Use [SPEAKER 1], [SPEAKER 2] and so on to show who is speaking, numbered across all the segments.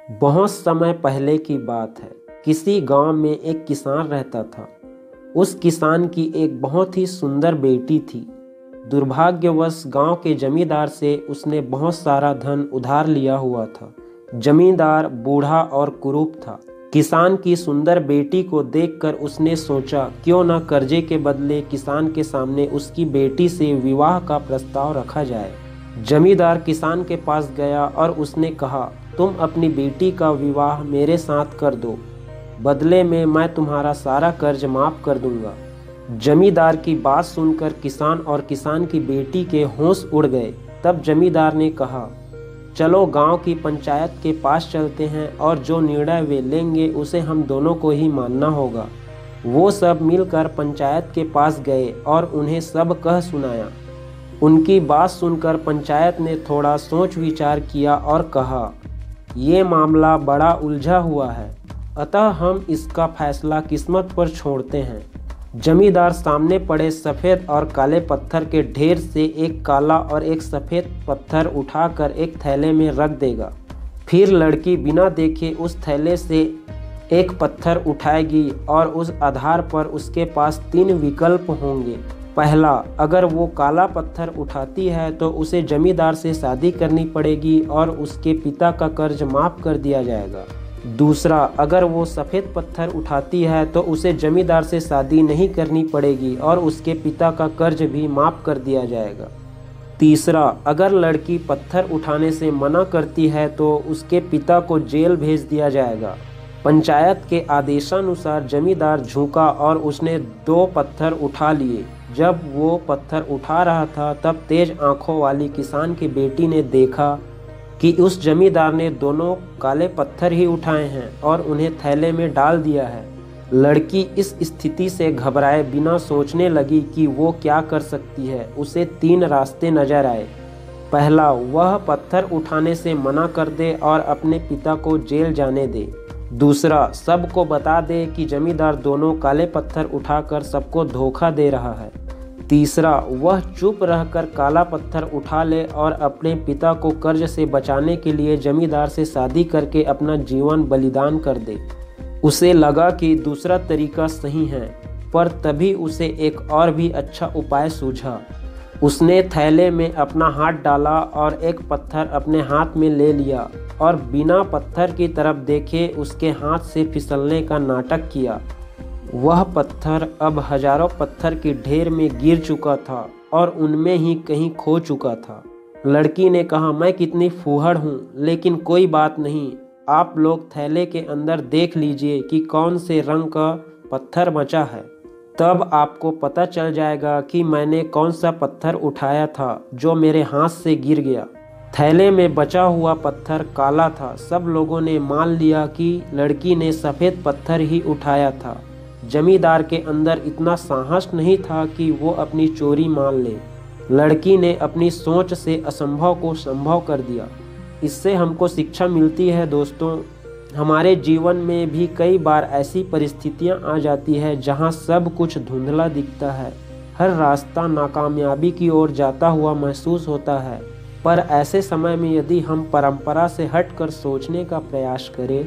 [SPEAKER 1] बहुत समय पहले की बात है। किसी गांव में एक किसान रहता था। उस किसान की एक बहुत ही सुंदर बेटी थी। दुर्भाग्यवश गांव के जमींदार से उसने बहुत सारा धन उधार लिया हुआ था। जमींदार बूढ़ा और कुरूप था। किसान की सुंदर बेटी को देखकर उसने सोचा, क्यों न कर्जे के बदले किसान के सामने उसकी बेटी से विवाह का प्रस्ताव रखा जाए। जमींदार किसान के पास गया और उसने कहा, तुम अपनी बेटी का विवाह मेरे साथ कर दो, बदले में मैं तुम्हारा सारा कर्ज माफ कर दूंगा। जमींदार की बात सुनकर किसान और किसान की बेटी के होश उड़ गए। तब जमींदार ने कहा, चलो गांव की पंचायत के पास चलते हैं और जो निर्णय वे लेंगे उसे हम दोनों को ही मानना होगा। वो सब मिलकर पंचायत के पास गए और उन्हें सब कह सुनाया। उनकी बात सुनकर पंचायत ने थोड़ा सोच विचार किया और कहा, ये मामला बड़ा उलझा हुआ है, अतः हम इसका फैसला किस्मत पर छोड़ते हैं। जमींदार सामने पड़े सफ़ेद और काले पत्थर के ढेर से एक काला और एक सफ़ेद पत्थर उठाकर एक थैले में रख देगा। फिर लड़की बिना देखे उस थैले से एक पत्थर उठाएगी और उस आधार पर उसके पास 3 विकल्प होंगे। पहला, अगर वो काला पत्थर उठाती है तो उसे जमींदार से शादी करनी पड़ेगी और उसके पिता का कर्ज माफ़ कर दिया जाएगा। दूसरा, अगर वो सफ़ेद पत्थर उठाती है तो उसे जमींदार से शादी नहीं करनी पड़ेगी और उसके पिता का कर्ज भी माफ़ कर दिया जाएगा। तीसरा, अगर लड़की पत्थर उठाने से मना करती है तो उसके पिता को जेल भेज दिया जाएगा। पंचायत के आदेशानुसार जमींदार झुका और उसने 2 पत्थर उठा लिए। जब वो पत्थर उठा रहा था तब तेज आंखों वाली किसान की बेटी ने देखा कि उस जमींदार ने दोनों काले पत्थर ही उठाए हैं और उन्हें थैले में डाल दिया है। लड़की इस स्थिति से घबराए बिना सोचने लगी कि वो क्या कर सकती है। उसे 3 रास्ते नजर आए। पहला, वह पत्थर उठाने से मना कर दे और अपने पिता को जेल जाने दे। दूसरा, सबको बता दे कि जमींदार दोनों काले पत्थर उठाकर सबको धोखा दे रहा है। तीसरा, वह चुप रहकर काला पत्थर उठा ले और अपने पिता को कर्ज से बचाने के लिए जमींदार से शादी करके अपना जीवन बलिदान कर दे। उसे लगा कि दूसरा तरीका सही है, पर तभी उसे एक और भी अच्छा उपाय सूझा। उसने थैले में अपना हाथ डाला और एक पत्थर अपने हाथ में ले लिया और बिना पत्थर की तरफ देखे उसके हाथ से फिसलने का नाटक किया। वह पत्थर अब हजारों पत्थर के ढेर में गिर चुका था और उनमें ही कहीं खो चुका था। लड़की ने कहा, मैं कितनी फूहड़ हूँ, लेकिन कोई बात नहीं, आप लोग थैले के अंदर देख लीजिए कि कौन से रंग का पत्थर बचा है। तब आपको पता चल जाएगा कि मैंने कौन सा पत्थर उठाया था जो मेरे हाथ से गिर गया। थैले में बचा हुआ पत्थर काला था। सब लोगों ने मान लिया कि लड़की ने सफ़ेद पत्थर ही उठाया था। जमींदार के अंदर इतना साहस नहीं था कि वो अपनी चोरी मान ले। लड़की ने अपनी सोच से असंभव को संभव कर दिया। इससे हमको शिक्षा मिलती है दोस्तों, हमारे जीवन में भी कई बार ऐसी परिस्थितियां आ जाती है जहां सब कुछ धुंधला दिखता है। हर रास्ता नाकामयाबी की ओर जाता हुआ महसूस होता है, पर ऐसे समय में यदि हम परंपरा से हटकर सोचने का प्रयास करें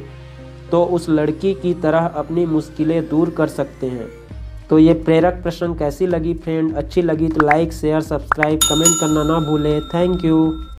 [SPEAKER 1] तो उस लड़की की तरह अपनी मुश्किलें दूर कर सकते हैं। तो ये प्रेरक प्रश्न कैसी लगी फ्रेंड? अच्छी लगी तो लाइक, शेयर, सब्सक्राइब, कमेंट करना ना भूलें। Thank you.